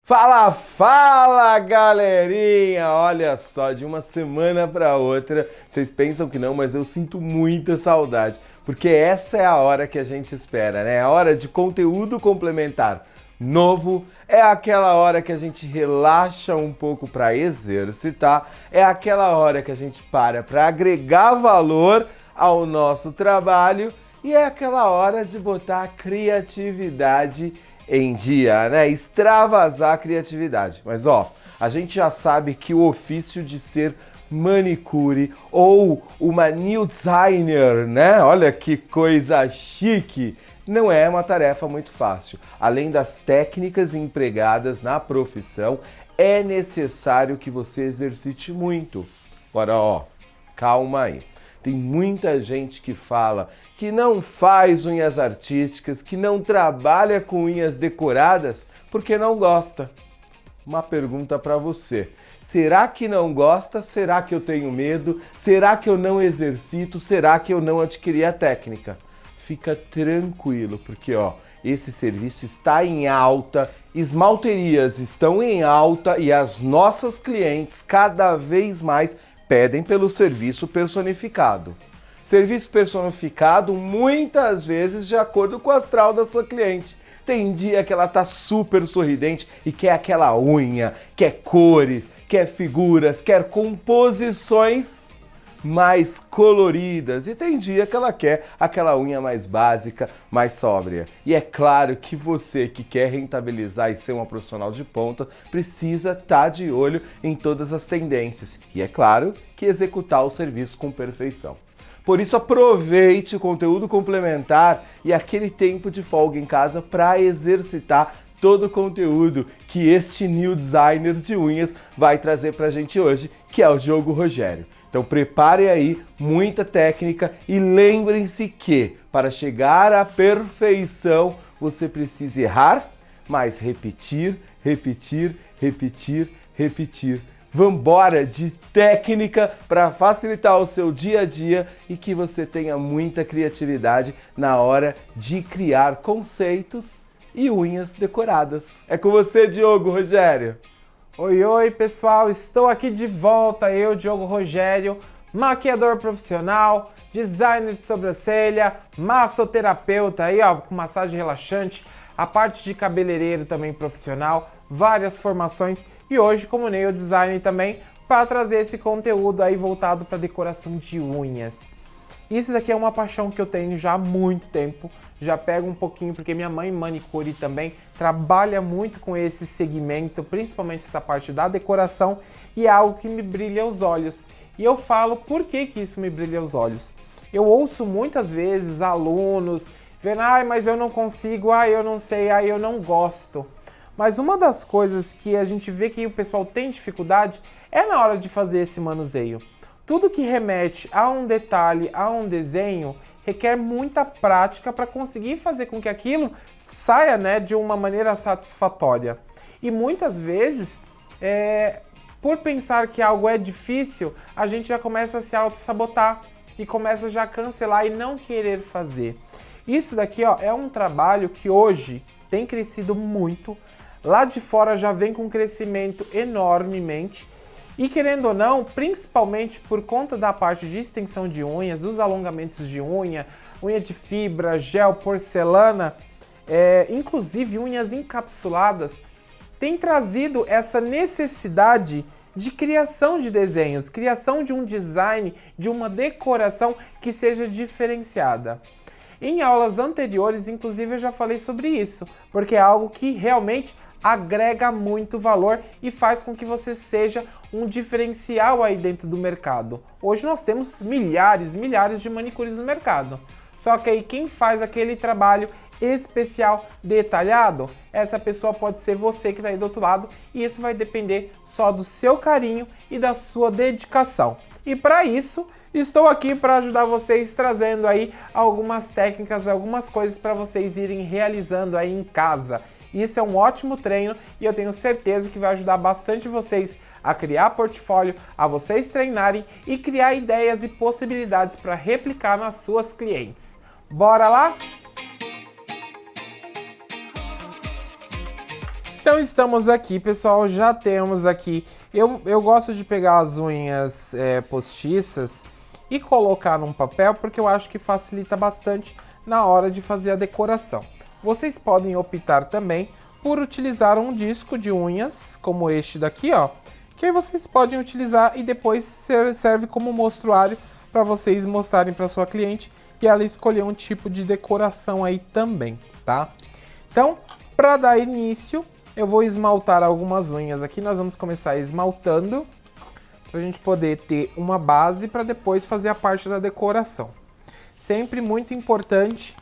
Fala, fala, galerinha! Olha só, de uma semana para outra, vocês pensam que não, mas eu sinto muita saudade, porque essa é a hora que a gente espera, né? A hora de conteúdo complementar novo, é aquela hora que a gente relaxa um pouco para exercitar, é aquela hora que a gente para agregar valor ao nosso trabalho e é aquela hora de botar a criatividade em dia, né? Extravasar a criatividade. Mas ó, a gente já sabe que o ofício de ser manicure ou uma new designer, né? Olha que coisa chique! Não é uma tarefa muito fácil. Além das técnicas empregadas na profissão, é necessário que você exercite muito. Agora, ó, calma aí. Tem muita gente que fala que não faz unhas artísticas, que não trabalha com unhas decoradas porque não gosta. Uma pergunta para você. Será que não gosta? Será que eu tenho medo? Será que eu não exercito? Será que eu não adquiri a técnica? Fica tranquilo, porque ó, esse serviço está em alta, esmalterias estão em alta e as nossas clientes cada vez mais pedem pelo serviço personificado. Serviço personificado muitas vezes de acordo com o astral da sua cliente. Tem dia que ela tá super sorridente e quer aquela unha, quer cores, quer figuras, quer composições mais coloridas. E tem dia que ela quer aquela unha mais básica, mais sóbria. E é claro que você que quer rentabilizar e ser uma profissional de ponta precisa estar de olho em todas as tendências. E é claro que executar o serviço com perfeição. Por isso aproveite o conteúdo complementar e aquele tempo de folga em casa para exercitar todo o conteúdo que este new designer de unhas vai trazer pra gente hoje, que é o Diogo Rogério. Então prepare aí muita técnica e lembrem-se que para chegar à perfeição você precisa errar, mas repetir, repetir, repetir, repetir. Vambora de técnica para facilitar o seu dia a dia e que você tenha muita criatividade na hora de criar conceitos e unhas decoradas. É com você, Diogo Rogério. Oi, oi, pessoal. Estou aqui de volta, eu, Diogo Rogério, maquiador profissional, designer de sobrancelha, massoterapeuta aí, ó, com massagem relaxante, a parte de cabeleireiro também profissional, várias formações e hoje como nail designer também para trazer esse conteúdo aí voltado para decoração de unhas. Isso daqui é uma paixão que eu tenho já há muito tempo, já pego um pouquinho porque minha mãe manicure também trabalha muito com esse segmento, principalmente essa parte da decoração e é algo que me brilha os olhos. E eu falo por que isso me brilha os olhos. Eu ouço muitas vezes alunos vendo, mas eu não consigo, eu não sei, eu não gosto. Mas uma das coisas que a gente vê que o pessoal tem dificuldade é na hora de fazer esse manuseio. Tudo que remete a um detalhe, a um desenho, requer muita prática para conseguir fazer com que aquilo saia, né, de uma maneira satisfatória. E muitas vezes, por pensar que algo é difícil, a gente já começa a se auto-sabotar e começa já a cancelar e não querer fazer. Isso daqui, ó, é um trabalho que hoje tem crescido muito. Lá de fora já vem com crescimento enormemente. E querendo ou não, principalmente por conta da parte de extensão de unhas, dos alongamentos de unha, unha de fibra, gel, porcelana, inclusive unhas encapsuladas, tem trazido essa necessidade de criação de desenhos, criação de um design, de uma decoração que seja diferenciada. Em aulas anteriores, inclusive, eu já falei sobre isso, porque é algo que realmente agrega muito valor e faz com que você seja um diferencial aí dentro do mercado. Hoje nós temos milhares de manicures no mercado. Só que aí quem faz aquele trabalho especial, detalhado, essa pessoa pode ser você que está aí do outro lado e isso vai depender só do seu carinho e da sua dedicação. E para isso, estou aqui para ajudar vocês trazendo aí algumas técnicas, algumas coisas para vocês irem realizando aí em casa. Isso é um ótimo treino e eu tenho certeza que vai ajudar bastante vocês a criar portfólio, a vocês treinarem e criar ideias e possibilidades para replicar nas suas clientes. Bora lá? Então estamos aqui, pessoal, já temos aqui, eu gosto de pegar as unhas postiças e colocar num papel porque eu acho que facilita bastante na hora de fazer a decoração. Vocês podem optar também por utilizar um disco de unhas, como este daqui, ó, que aí vocês podem utilizar e depois serve como mostruário para vocês mostrarem para sua cliente e ela escolher um tipo de decoração aí também, tá? Então, para dar início, eu vou esmaltar algumas unhas aqui. Nós vamos começar esmaltando para a gente poder ter uma base para depois fazer a parte da decoração. Sempre muito importante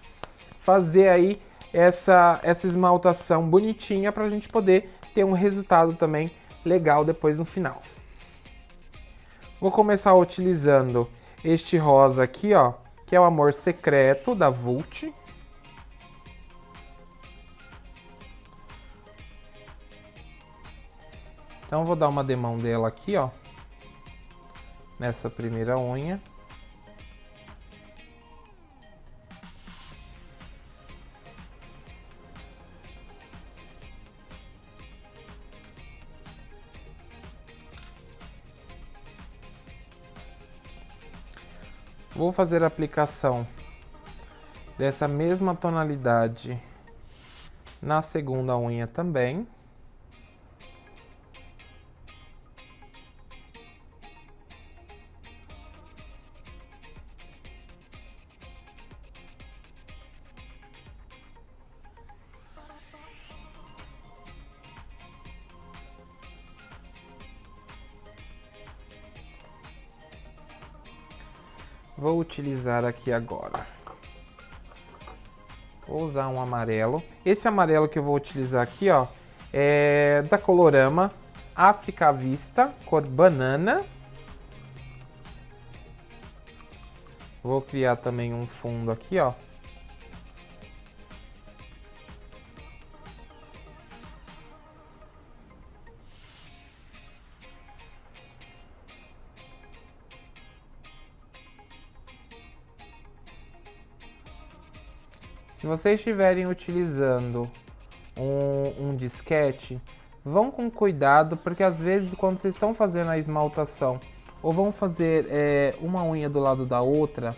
fazer aí essa esmaltação bonitinha para a gente poder ter um resultado também legal depois no final. Vou começar utilizando este rosa aqui, ó, que é o Amor Secreto da Vult. Então vou dar uma demão dela aqui, ó, nessa primeira unha. Vou fazer a aplicação dessa mesma tonalidade na segunda unha também. Vou utilizar aqui agora. Vou usar um amarelo. Esse amarelo que eu vou utilizar aqui, ó, é da Colorama África à Vista, cor banana. Vou criar também um fundo aqui, ó. Se vocês estiverem utilizando um disquete, vão com cuidado, porque às vezes quando vocês estão fazendo a esmaltação ou vão fazer uma unha do lado da outra,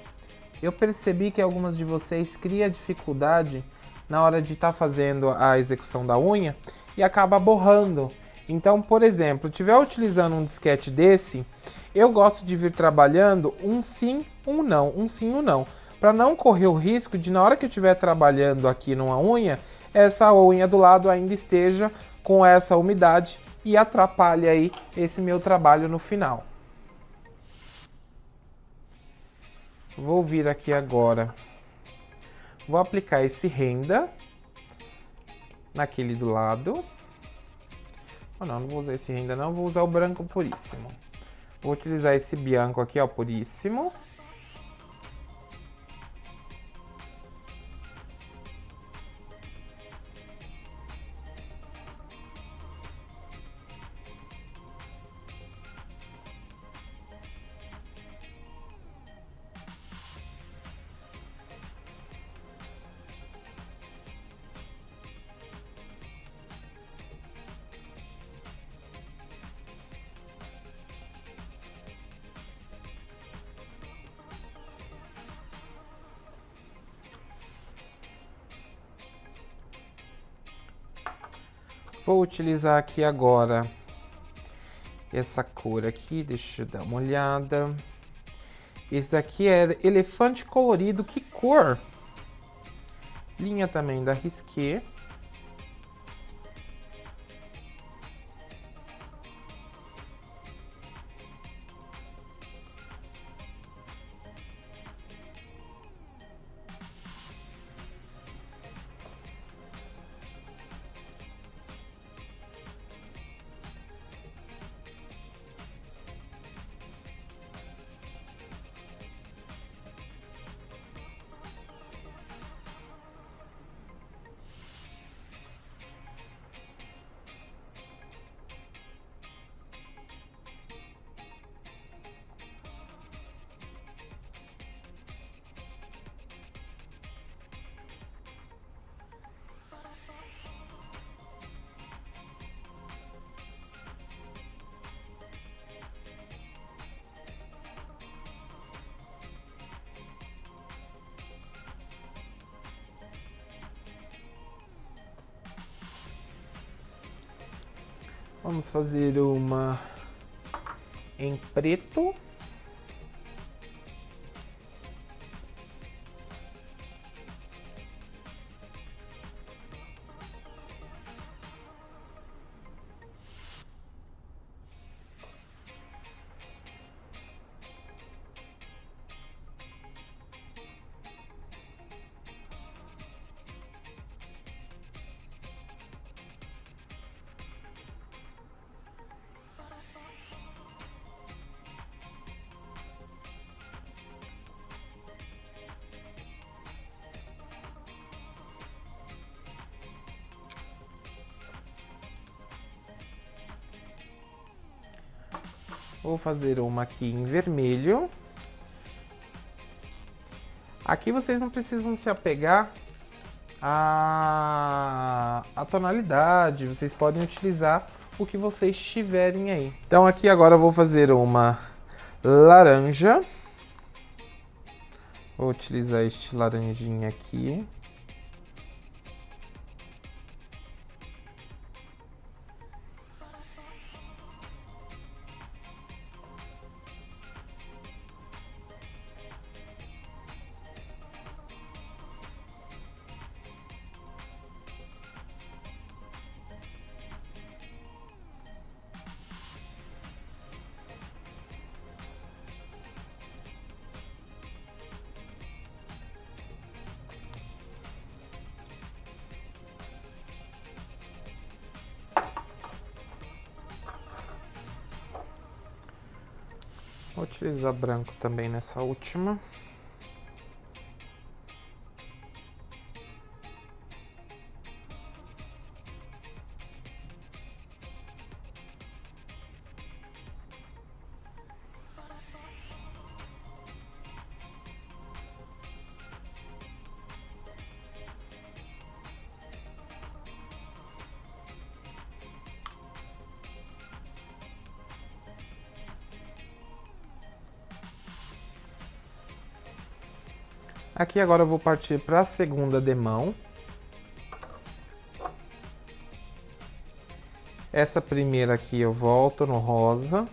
eu percebi que algumas de vocês criam dificuldade na hora de estar fazendo a execução da unha e acaba borrando. Então, por exemplo, estiver utilizando um disquete desse, eu gosto de vir trabalhando um sim, um não, um sim, um não, para não correr o risco de, na hora que eu estiver trabalhando aqui numa unha, essa unha do lado ainda esteja com essa umidade e atrapalhe aí esse meu trabalho no final. Vou vir aqui agora, vou aplicar esse renda naquele do lado. Oh, não vou usar esse renda não, vou usar o branco puríssimo. Vou utilizar esse bianco aqui, ó, puríssimo. Vou utilizar aqui agora essa cor aqui, deixa eu dar uma olhada. Esse daqui é elefante colorido, que cor? Linha também da Risqué. Vamos fazer uma em preto. Vou fazer uma aqui em vermelho. Aqui vocês não precisam se apegar à tonalidade, vocês podem utilizar o que vocês tiverem aí. Então aqui agora eu vou fazer uma laranja. Vou utilizar este laranjinha aqui. Vou utilizar branco também nessa última. Aqui agora eu vou partir para a segunda demão. Essa primeira aqui eu volto no rosa.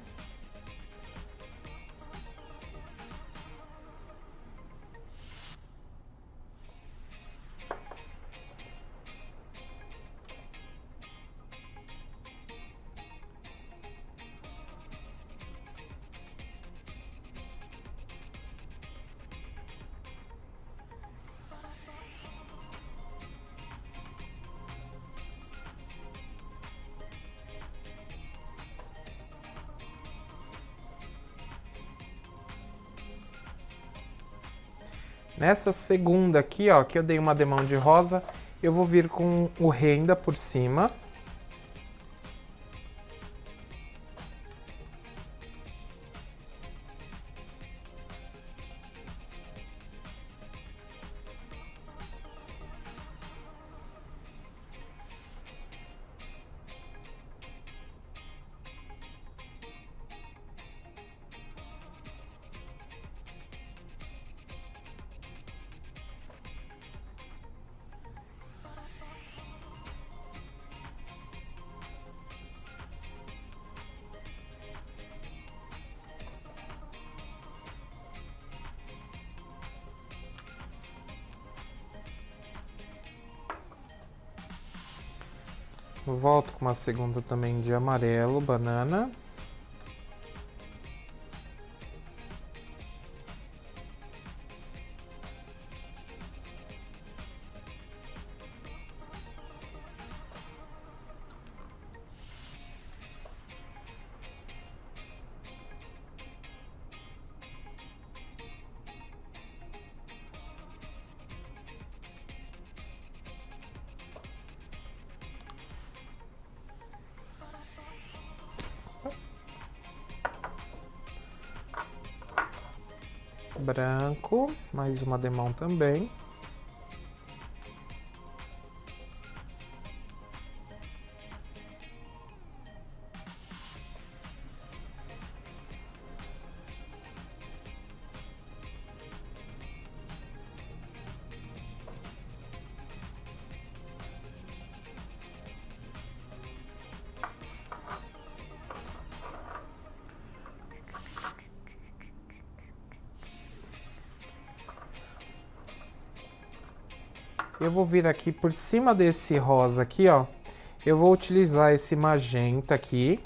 Nessa segunda aqui, ó, que eu dei uma demão de rosa, eu vou vir com o renda por cima. Volto com uma segunda também de amarelo, banana. Branco, mais uma demão também. Eu vou vir aqui por cima desse rosa aqui, ó. Eu vou utilizar esse magenta aqui.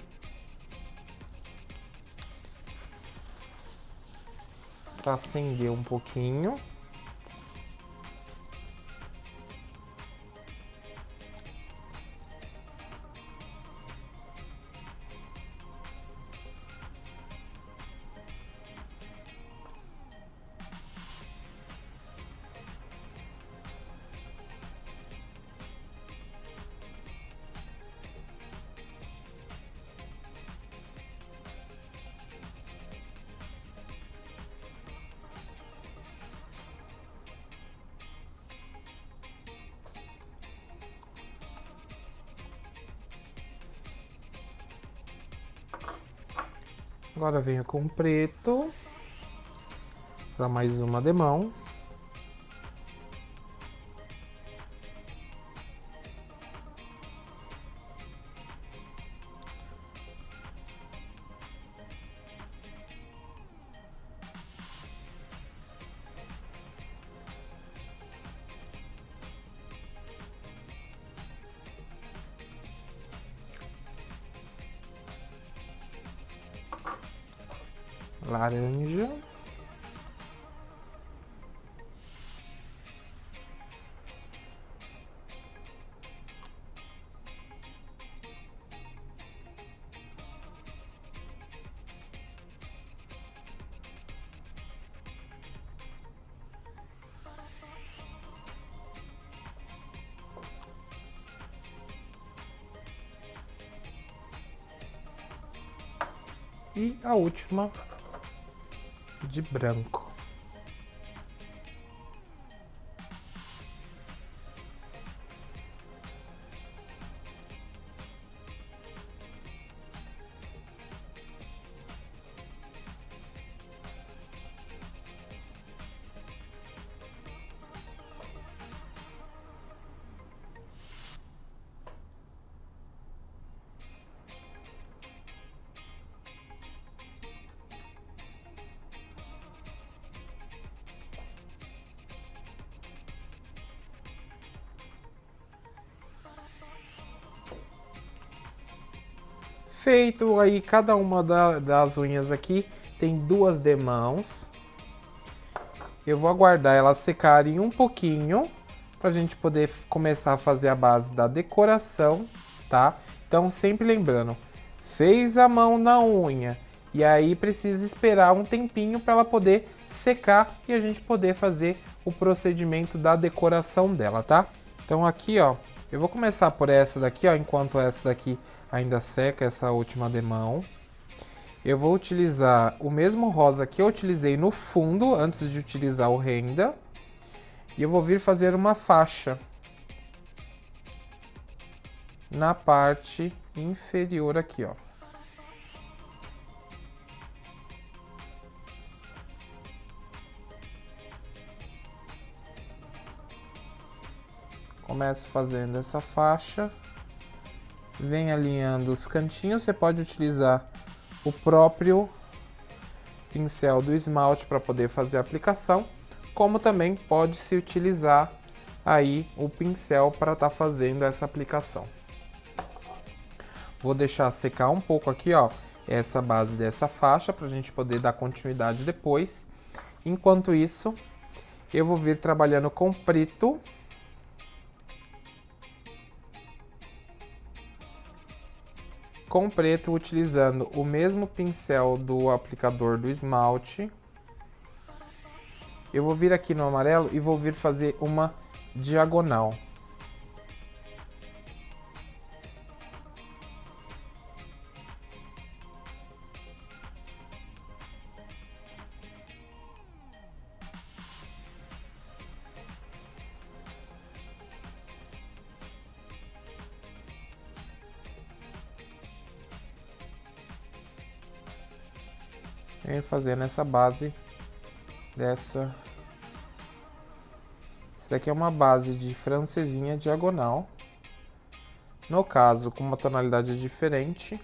Para acender um pouquinho. Agora venho com o preto para mais uma demão. Laranja. E a última de branco. Feito aí cada uma das unhas aqui, tem 2 demãos. Eu vou aguardar elas secarem um pouquinho pra gente poder começar a fazer a base da decoração, tá? Então sempre lembrando, fez a mão na unha e aí precisa esperar um tempinho para ela poder secar e a gente poder fazer o procedimento da decoração dela, tá? Então aqui, ó, eu vou começar por essa daqui, ó, enquanto essa daqui ainda seca, essa última demão. Eu vou utilizar o mesmo rosa que eu utilizei no fundo, antes de utilizar o renda. E eu vou vir fazer uma faixa na parte inferior aqui, ó. Começo fazendo essa faixa. Vem alinhando os cantinhos, você pode utilizar o próprio pincel do esmalte para poder fazer a aplicação, como também pode se utilizar aí o pincel para estar fazendo essa aplicação. Vou deixar secar um pouco aqui, ó, essa base dessa faixa para a gente poder dar continuidade depois. Enquanto isso, eu vou vir trabalhando com preto. Com preto, utilizando o mesmo pincel do aplicador do esmalte. Eu vou vir aqui no amarelo e vou vir fazer uma diagonal. Venho fazendo essa base dessa. Essa daqui é uma base de francesinha diagonal. No caso, com uma tonalidade diferente,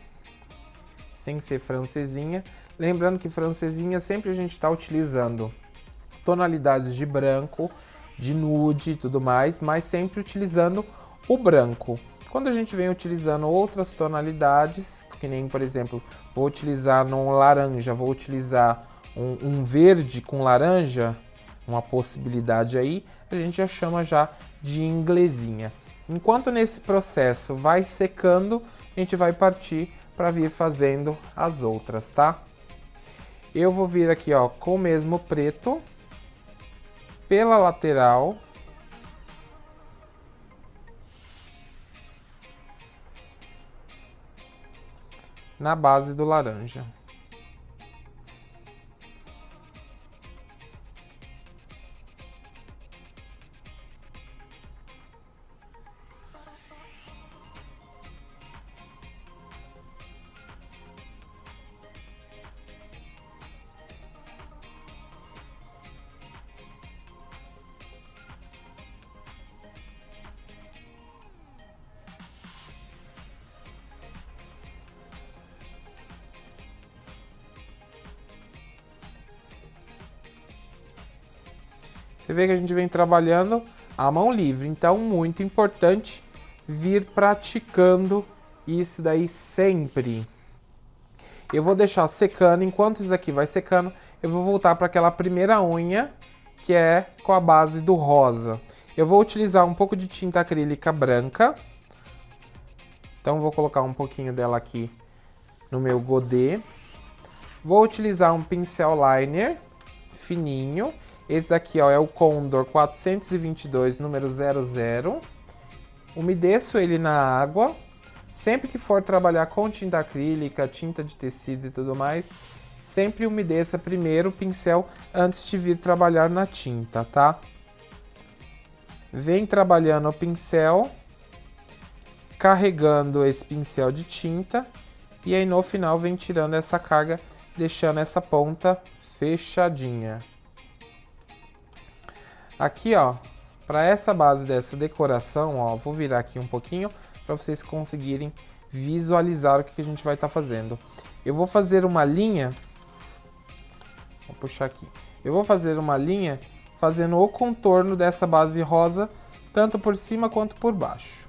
sem ser francesinha. Lembrando que francesinha sempre a gente está utilizando tonalidades de branco de nude e tudo mais, mas sempre utilizando o branco. Quando a gente vem utilizando outras tonalidades, que nem, por exemplo, vou utilizar no laranja, vou utilizar um verde com laranja, uma possibilidade aí, a gente já chama já de inglesinha. Enquanto nesse processo vai secando, a gente vai partir para vir fazendo as outras, tá? Eu vou vir aqui, ó, com o mesmo preto, pela lateral. Na base do laranja. Você vê que a gente vem trabalhando a mão livre, então muito importante vir praticando isso daí sempre. Eu vou deixar secando, enquanto isso aqui vai secando, eu vou voltar para aquela primeira unha, que é com a base do rosa. Eu vou utilizar um pouco de tinta acrílica branca, então vou colocar um pouquinho dela aqui no meu godê. Vou utilizar um pincel liner fininho. Esse daqui, ó, é o Condor 422, número 00. Umedeço ele na água. Sempre que for trabalhar com tinta acrílica, tinta de tecido e tudo mais, sempre umedeça primeiro o pincel antes de vir trabalhar na tinta, tá? Vem trabalhando o pincel, carregando esse pincel de tinta, e aí no final vem tirando essa carga, deixando essa ponta fechadinha. Aqui, ó, para essa base dessa decoração, ó, vou virar aqui um pouquinho para vocês conseguirem visualizar o que a gente vai estar fazendo. Eu vou fazer uma linha, vou puxar aqui. Eu vou fazer uma linha fazendo o contorno dessa base rosa, tanto por cima quanto por baixo.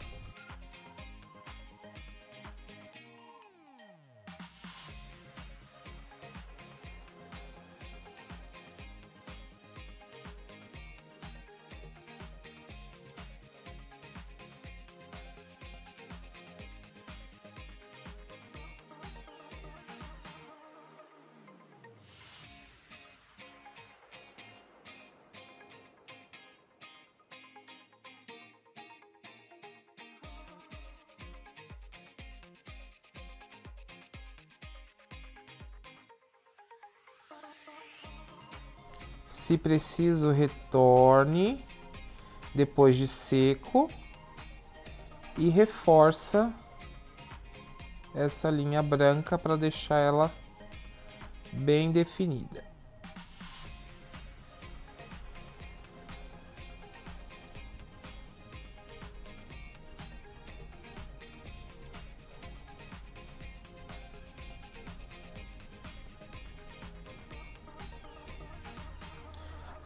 Se preciso, retorne depois de seco e reforça essa linha branca para deixar ela bem definida.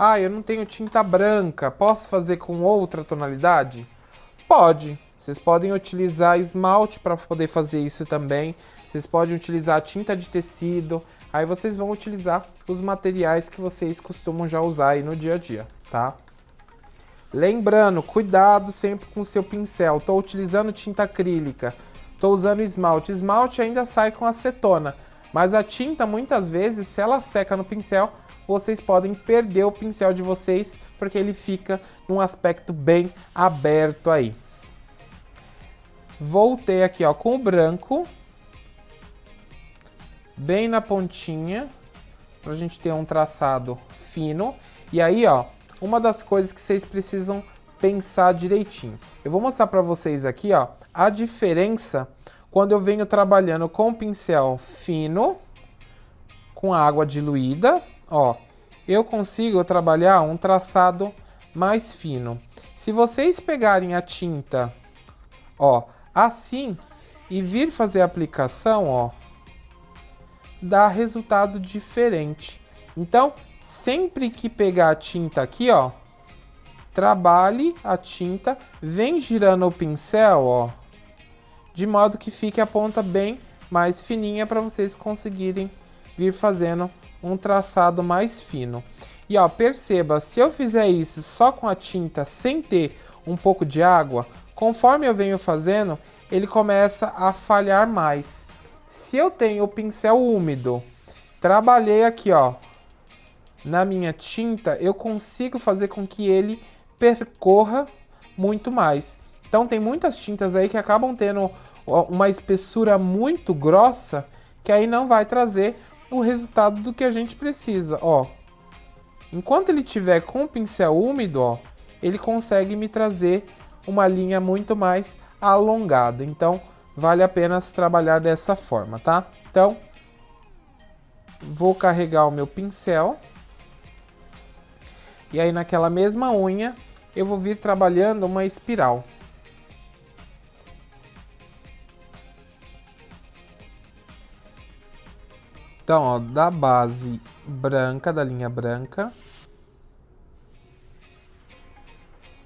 Ah, eu não tenho tinta branca, posso fazer com outra tonalidade? Pode. Vocês podem utilizar esmalte para poder fazer isso também. Vocês podem utilizar tinta de tecido. Aí vocês vão utilizar os materiais que vocês costumam já usar aí no dia a dia, tá? Lembrando, cuidado sempre com o seu pincel. Estou utilizando tinta acrílica, estou usando esmalte. Esmalte ainda sai com acetona, mas a tinta muitas vezes, se ela seca no pincel, vocês podem perder o pincel de vocês, porque ele fica num aspecto bem aberto aí. Voltei aqui, ó, com o branco, bem na pontinha, pra gente ter um traçado fino. E aí, ó, uma das coisas que vocês precisam pensar direitinho. Eu vou mostrar pra vocês aqui, ó, a diferença quando eu venho trabalhando com pincel fino, com água diluída. Ó, eu consigo trabalhar um traçado mais fino. Se vocês pegarem a tinta, ó, assim, e vir fazer a aplicação, ó, dá resultado diferente. Então, sempre que pegar a tinta aqui, ó, trabalhe a tinta, vem girando o pincel, ó, de modo que fique a ponta bem mais fininha para vocês conseguirem vir fazendo um traçado mais fino. E ó, perceba, se eu fizer isso só com a tinta sem ter um pouco de água, conforme eu venho fazendo, ele começa a falhar mais. Se eu tenho o pincel úmido, trabalhei aqui, ó, na minha tinta, eu consigo fazer com que ele percorra muito mais. Então tem muitas tintas aí que acabam tendo uma espessura muito grossa, que aí não vai trazer o resultado do que a gente precisa, ó. Enquanto ele tiver com o pincel úmido, ó, ele consegue me trazer uma linha muito mais alongada. Então, vale a pena trabalhar dessa forma, tá? Então, vou carregar o meu pincel. E aí, naquela mesma unha, eu vou vir trabalhando uma espiral. Então, ó, da base branca, da linha branca,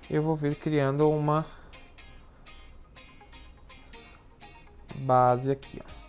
eu vou vir criando uma base aqui, ó.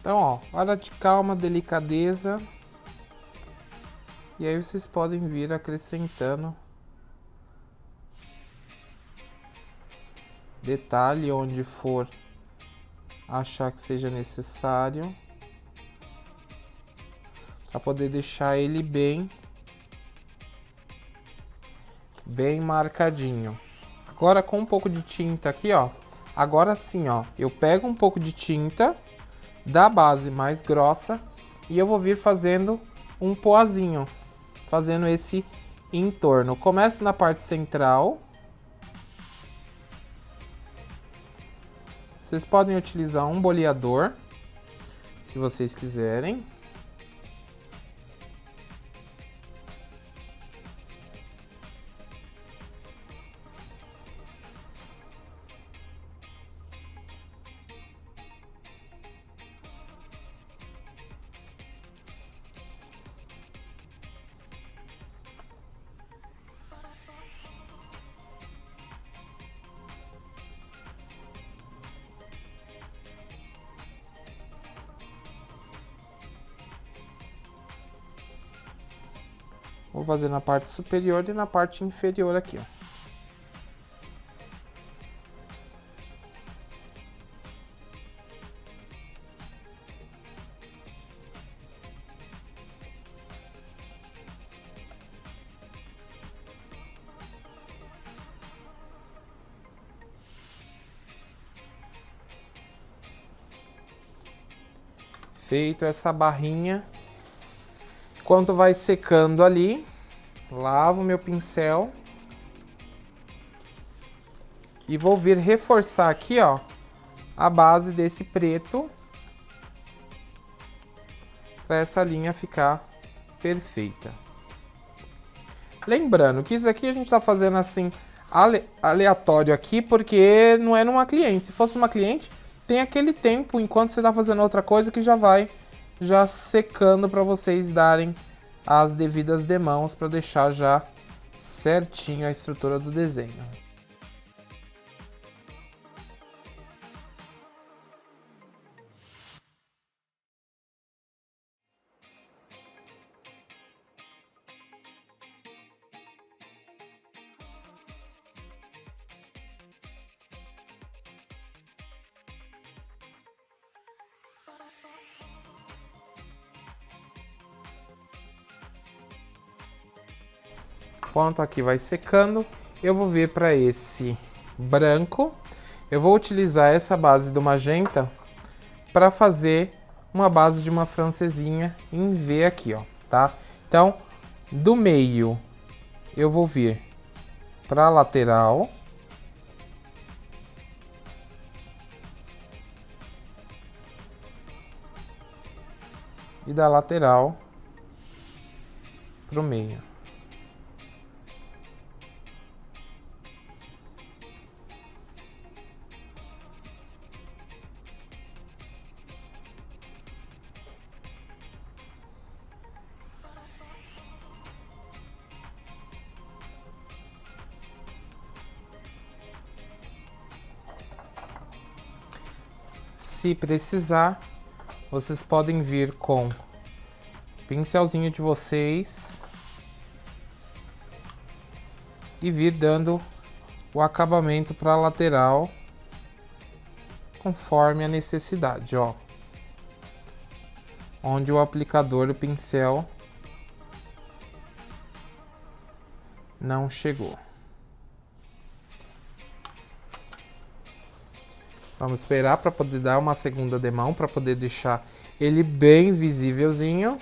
Então, ó, hora de calma, delicadeza. E aí vocês podem vir acrescentando detalhe onde for achar que seja necessário, para poder deixar ele bem marcadinho. Agora com um pouco de tinta aqui, ó. Agora sim, ó, eu pego um pouco de tinta da base mais grossa e eu vou vir fazendo um poazinho, fazendo esse entorno. Começo na parte central. Vocês podem utilizar um boleador, se vocês quiserem. Vou fazer na parte superior e na parte inferior aqui, ó. Feito essa barrinha, enquanto vai secando ali, lavo meu pincel e vou vir reforçar aqui, ó, a base desse preto para essa linha ficar perfeita. Lembrando que isso aqui a gente tá fazendo assim aleatório aqui porque não é numa cliente. Se fosse uma cliente, tem aquele tempo enquanto você tá fazendo outra coisa que já vai secando para vocês darem as devidas demãos para deixar já certinho a estrutura do desenho. Enquanto aqui vai secando, eu vou vir para esse branco. Eu vou utilizar essa base do magenta para fazer uma base de uma francesinha em V aqui, ó, tá? Então, do meio, eu vou vir para a lateral. E da lateral para o meio. Se precisar, vocês podem vir com o pincelzinho de vocês e vir dando o acabamento para a lateral conforme a necessidade, ó. Onde o aplicador, o pincel, não chegou. Vamos esperar para poder dar uma segunda demão, para poder deixar ele bem visívelzinho.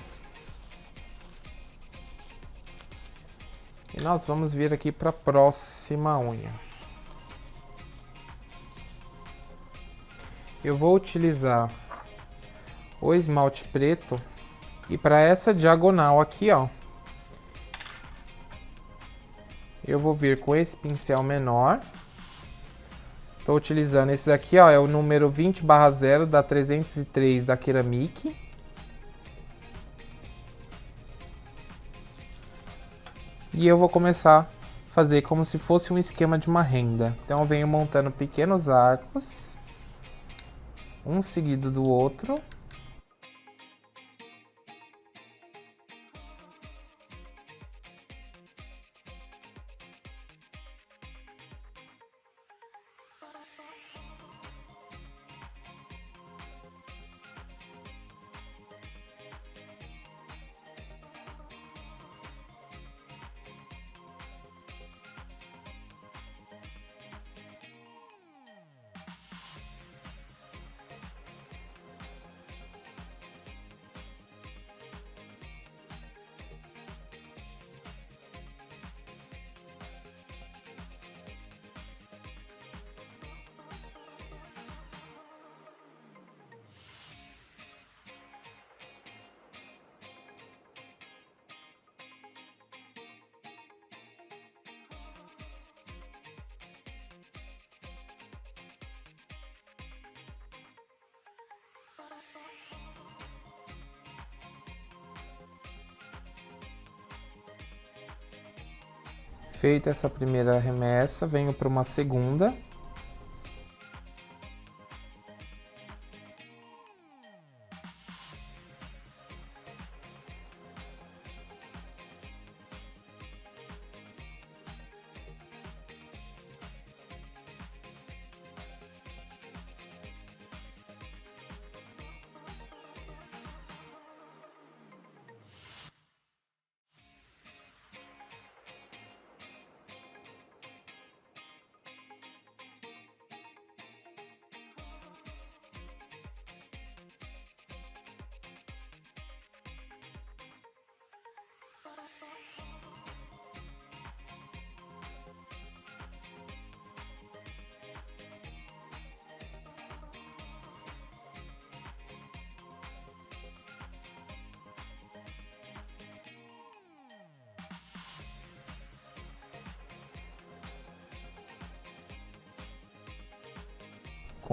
E nós vamos vir aqui para a próxima unha. Eu vou utilizar o esmalte preto e para essa diagonal aqui, ó, eu vou vir com esse pincel menor. Estou utilizando esse daqui, ó, é o número 20/0 da 303 da Ceramic. E eu vou começar a fazer como se fosse um esquema de uma renda. Então eu venho montando pequenos arcos, um seguido do outro. Feita essa primeira remessa, venho para uma segunda.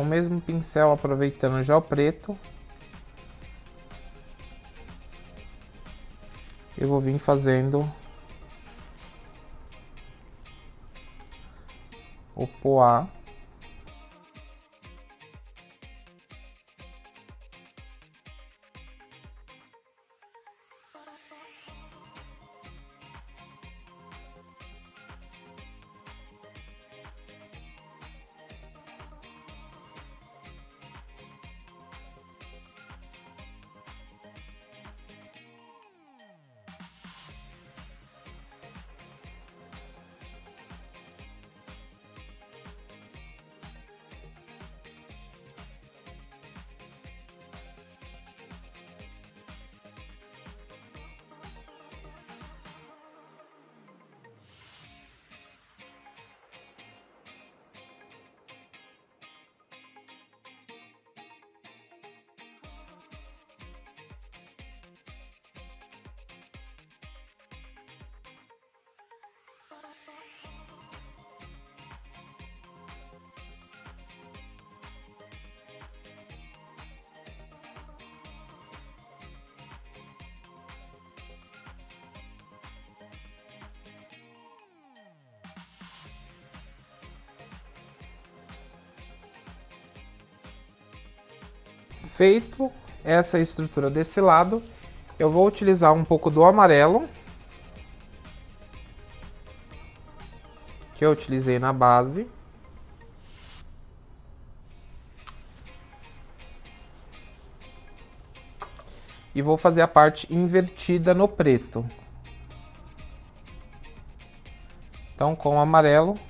com o mesmo pincel, aproveitando já o preto, eu vou vir fazendo o poá. Feito essa estrutura desse lado, eu vou utilizar um pouco do amarelo que eu utilizei na base. E vou fazer a parte invertida no preto. Então, com o amarelo,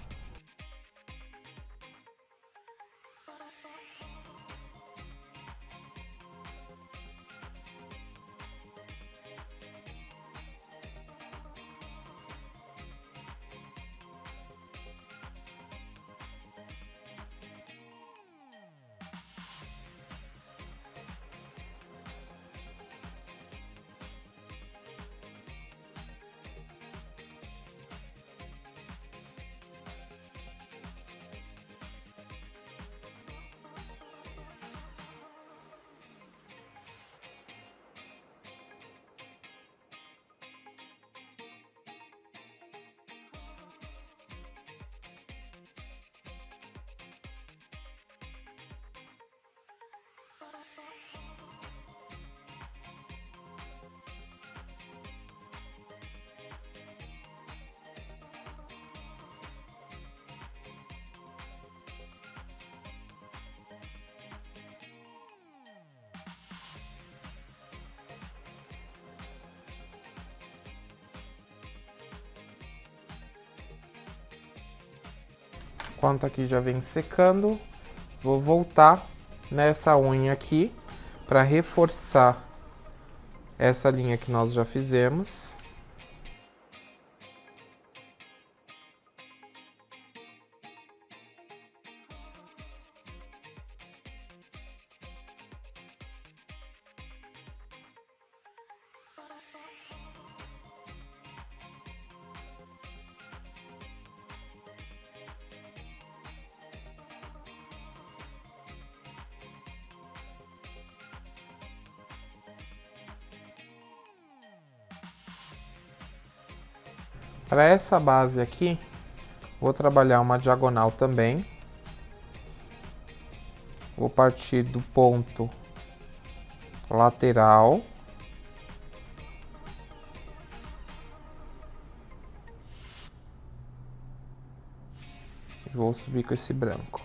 enquanto aqui já vem secando, vou voltar nessa unha aqui para reforçar essa linha que nós já fizemos. Para essa base aqui, vou trabalhar uma diagonal também. Vou partir do ponto lateral. E vou subir com esse branco.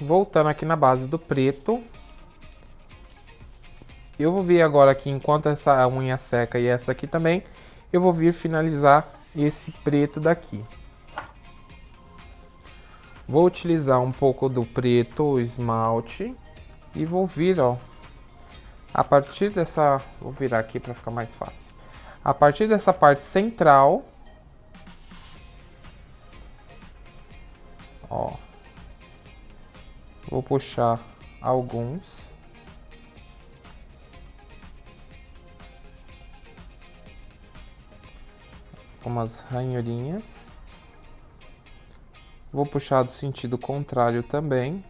Voltando aqui na base do preto. Eu vou vir agora aqui, enquanto essa unha seca e essa aqui também, eu vou vir finalizar esse preto daqui. Vou utilizar um pouco do preto, o esmalte, e vou vir, ó, a partir dessa, vou virar aqui para ficar mais fácil. A partir dessa parte central, ó, vou puxar alguns. Umas ranhurinhas. Vou puxar do sentido contrário também.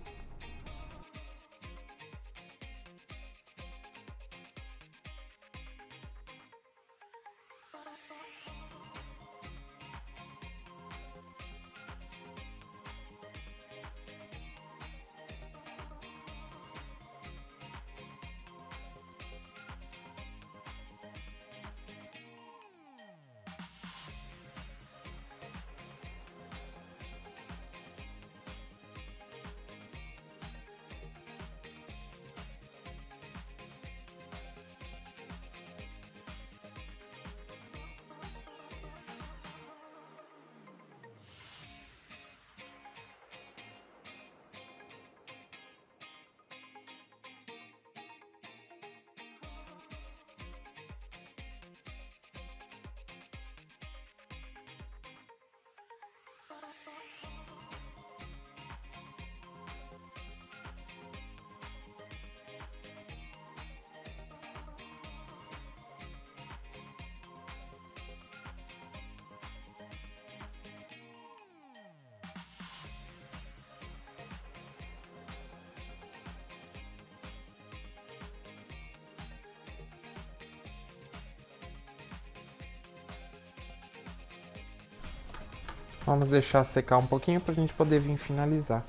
Vamos deixar secar um pouquinho pra gente poder vir finalizar.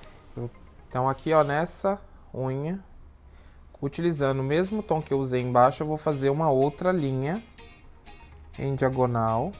Então aqui, ó, nessa unha, utilizando o mesmo tom que eu usei embaixo, eu vou fazer uma outra linha em diagonal.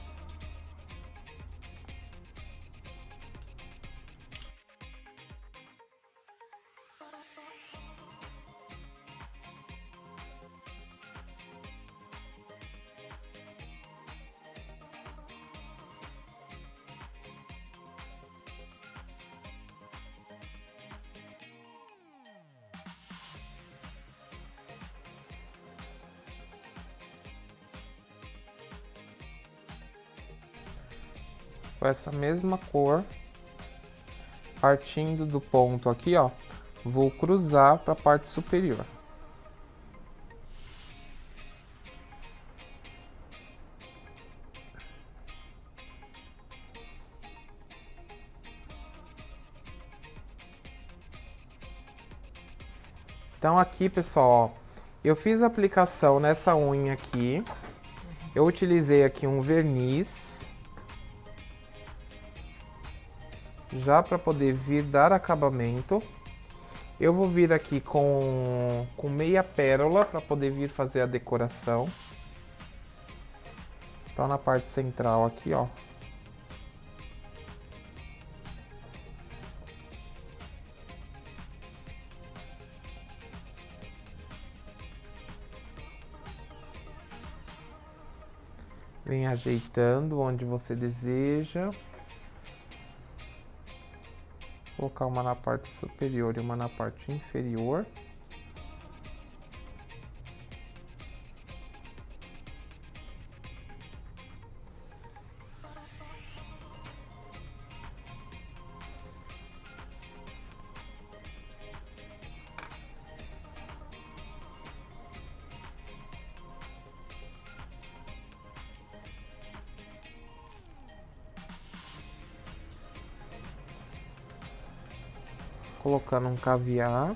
Com essa mesma cor, partindo do ponto aqui, ó, vou cruzar para a parte superior. Então aqui, pessoal, ó, eu fiz a aplicação nessa unha aqui, eu utilizei aqui um verniz, já para poder vir dar acabamento. Eu vou vir aqui com meia pérola para poder vir fazer a decoração. Então na parte central aqui, ó. Vem ajeitando onde você deseja. Vou colocar uma na parte superior e uma na parte inferior. Colocando um caviar.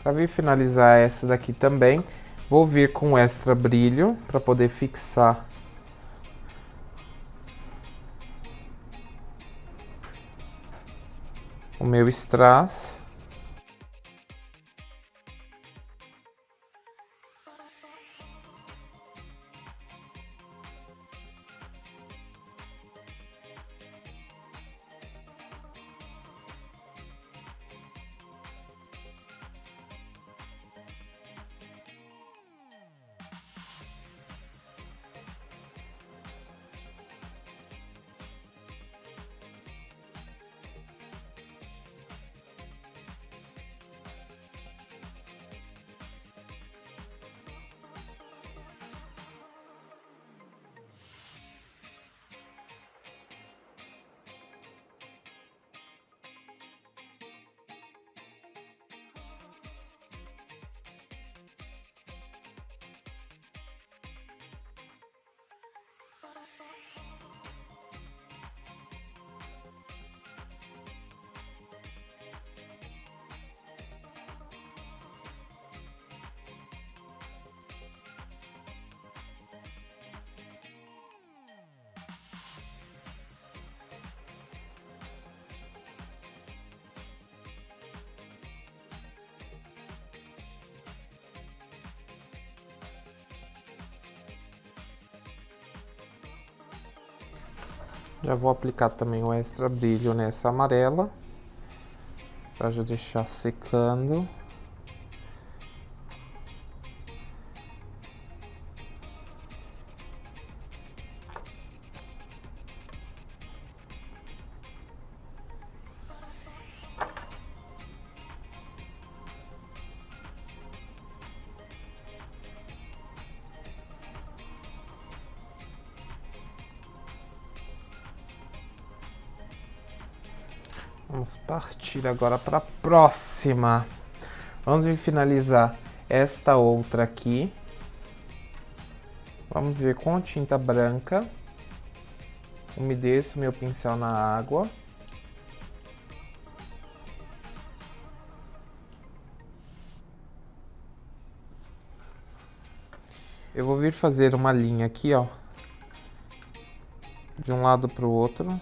Para vir finalizar essa daqui também, vou vir com extra brilho para poder fixar o meu strass. Já vou aplicar também o extra brilho nessa amarela, para já deixar secando. Vamos partir agora para a próxima. Vamos vir finalizar esta outra aqui. Vamos vir com a tinta branca. Umedeço meu pincel na água. Eu vou vir fazer uma linha aqui, ó, de um lado para o outro.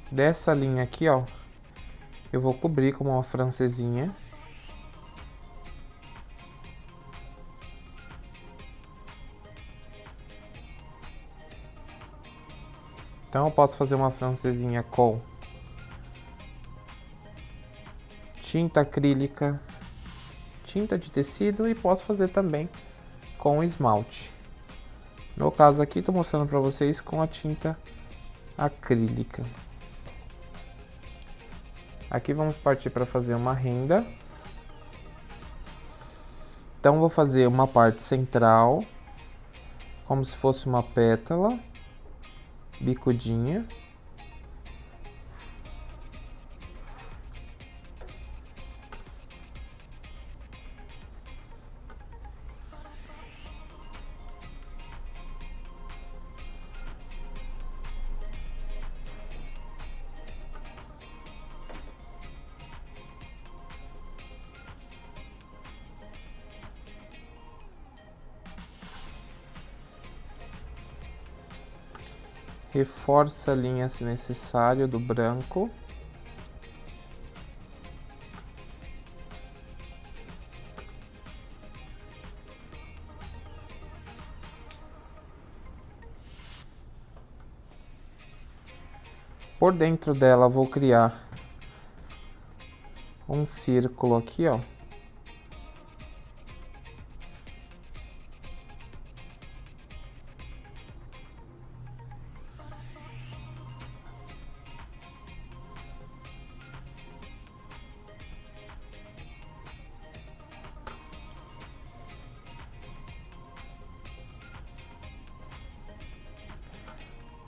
Dessa linha aqui, ó, eu vou cobrir com uma francesinha. Então eu posso fazer uma francesinha com tinta acrílica, tinta de tecido, e posso fazer também com esmalte. No caso aqui, estou mostrando para vocês com a tinta acrílica. Aqui vamos partir para fazer uma renda. Então vou fazer uma parte central, como se fosse uma pétala, bicudinha. Reforça a linha se necessário do branco. Por dentro dela vou criar um círculo aqui, ó.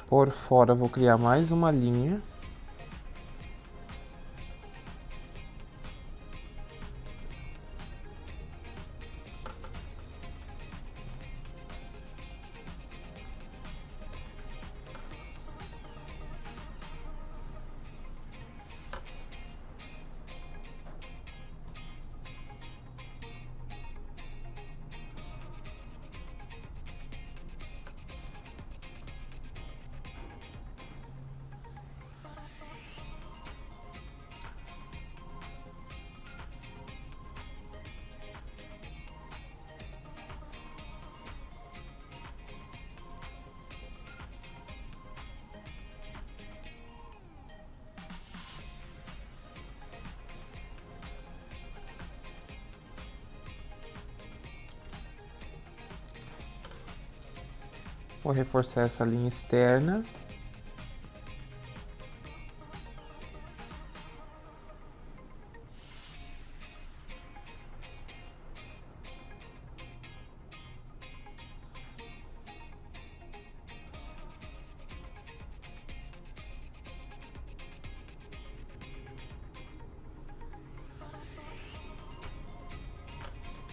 Por fora vou criar mais uma linha. Vou reforçar essa linha externa.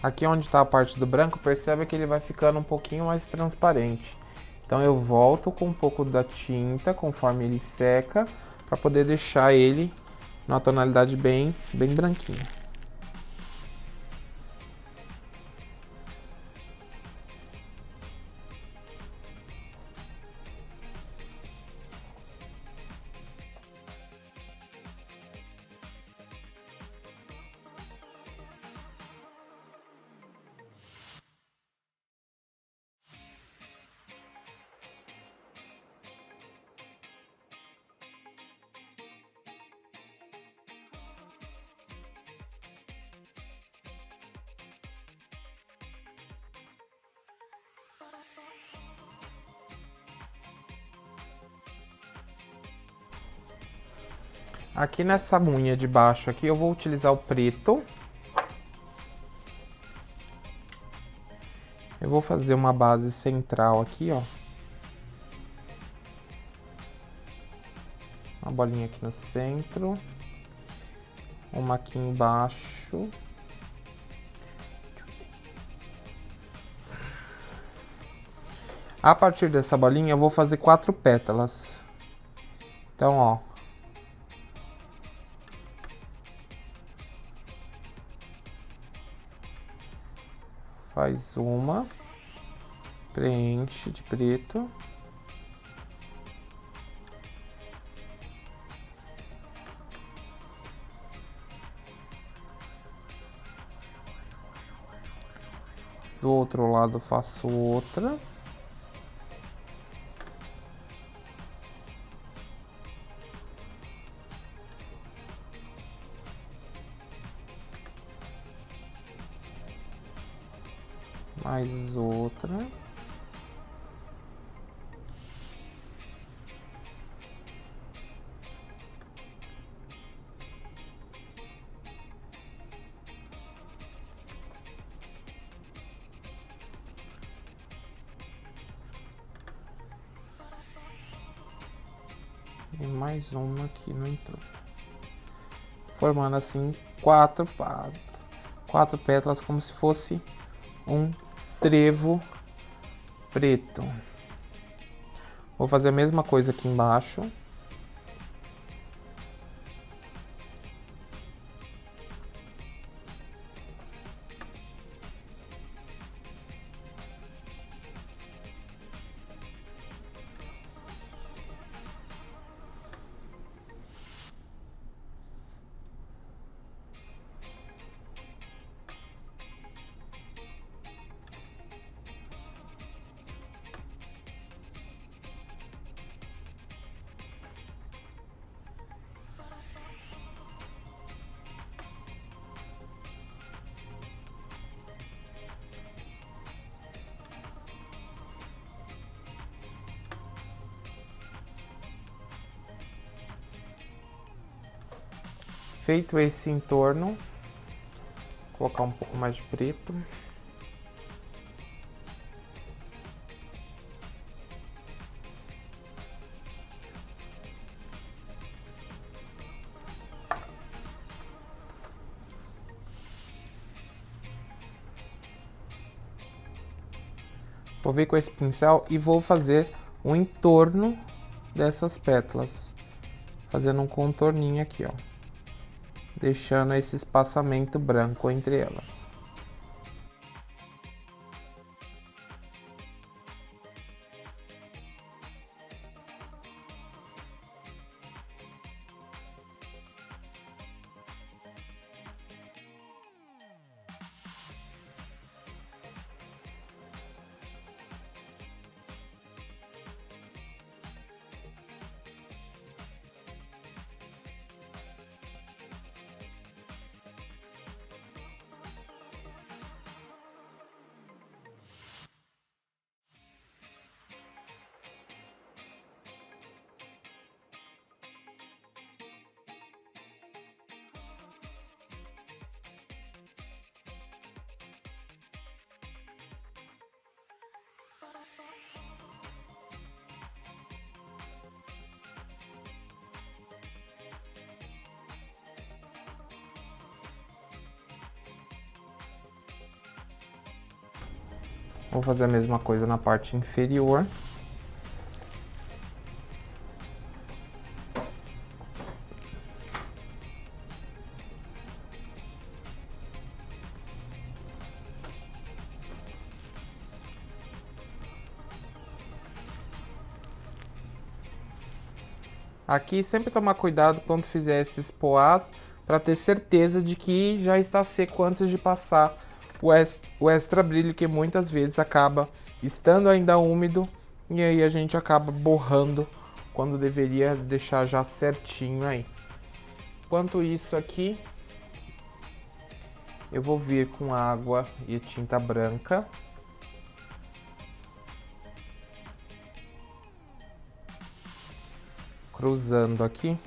Aqui onde está a parte do branco, percebe que ele vai ficando um pouquinho mais transparente. Então eu volto com um pouco da tinta conforme ele seca, para poder deixar ele numa tonalidade bem branquinha. Aqui nessa unha de baixo aqui eu vou utilizar o preto. Eu vou fazer uma base central aqui, ó. Uma bolinha aqui no centro. Uma aqui embaixo. A partir dessa bolinha eu vou fazer 4 pétalas. Então, ó. Faz uma, preenche de preto. Do outro lado faço outra. Mais outra. E mais uma que não entrou. Formando assim 4 pétalas, como se fosse um trevo preto. Vou fazer a mesma coisa aqui embaixo. Feito esse entorno, vou colocar um pouco mais de preto. Vou vir com esse pincel e vou fazer o entorno dessas pétalas, fazendo um contorninho aqui, ó, deixando esse espaçamento branco entre elas. Vou fazer a mesma coisa na parte inferior. Aqui sempre tomar cuidado quando fizer esses poás para ter certeza de que já está seco antes de passar o extra brilho, que muitas vezes acaba estando ainda úmido e aí a gente acaba borrando quando deveria deixar já certinho aí. Enquanto isso aqui, eu vou vir com água e tinta branca. Cruzando aqui.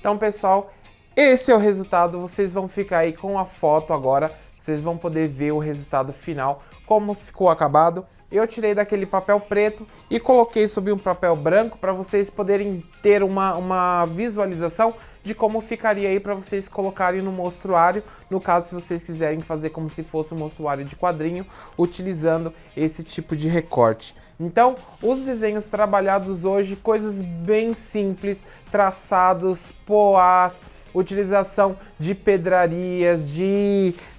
Então, pessoal, esse é o resultado. Vocês vão ficar aí com a foto agora. Vocês vão poder ver o resultado final, como ficou acabado. eu tirei daquele papel preto e coloquei sobre um papel branco para vocês poderem ter uma visualização de como ficaria aí para vocês colocarem no mostruário, no caso se vocês quiserem fazer como se fosse um mostruário de quadrinho, utilizando esse tipo de recorte. Então, os desenhos trabalhados hoje, coisas bem simples, traçados, poás, utilização de pedrarias,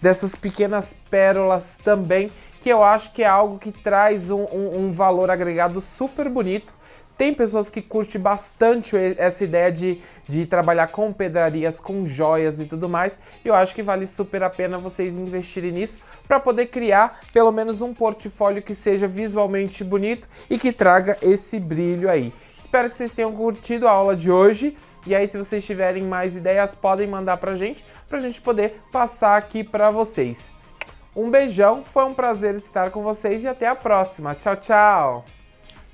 dessas pequenas pérolas também, que eu acho que é algo que traz um valor agregado super bonito. Tem pessoas que curtem bastante essa ideia de trabalhar com pedrarias, com joias e tudo mais. E eu acho que vale super a pena vocês investirem nisso para poder criar pelo menos um portfólio que seja visualmente bonito e que traga esse brilho aí. Espero que vocês tenham curtido a aula de hoje. E aí, se vocês tiverem mais ideias, podem mandar pra gente poder passar aqui pra vocês. Um beijão, foi um prazer estar com vocês e até a próxima. Tchau, tchau!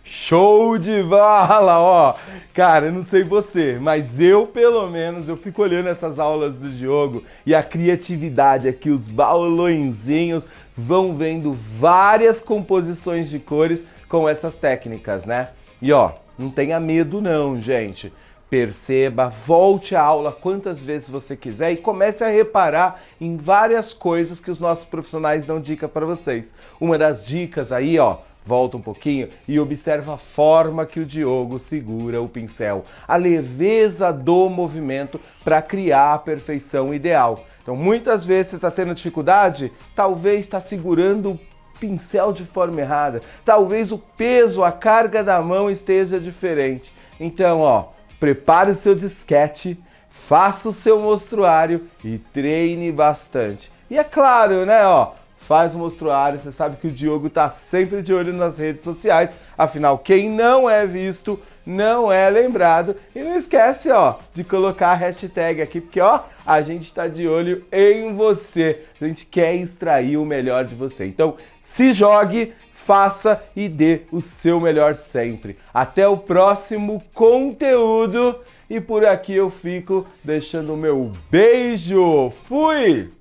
Show de bola, ó! Cara, eu não sei você, mas eu, pelo menos, eu fico olhando essas aulas do Diogo e a criatividade aqui, os balõezinhos vão vendo várias composições de cores com essas técnicas, né? E ó, não tenha medo não, gente. Perceba, volte à aula quantas vezes você quiser e comece a reparar em várias coisas que os nossos profissionais dão dica para vocês. Uma das dicas aí, ó, volta um pouquinho e observa a forma que o Diogo segura o pincel, a leveza do movimento para criar a perfeição ideal. Então, muitas vezes você está tendo dificuldade, talvez está segurando o pincel de forma errada, talvez o peso, a carga da mão esteja diferente. Então, ó, prepare o seu disquete, faça o seu mostruário e treine bastante. E é claro, né, ó, faz o mostruário, você sabe que o Diogo tá sempre de olho nas redes sociais, afinal, quem não é visto não é lembrado. E não esquece, ó, de colocar a hashtag aqui, porque, ó, a gente tá de olho em você. A gente quer extrair o melhor de você. Então, se jogue, faça e dê o seu melhor sempre. Até o próximo conteúdo e por aqui eu fico deixando o meu beijo. Fui!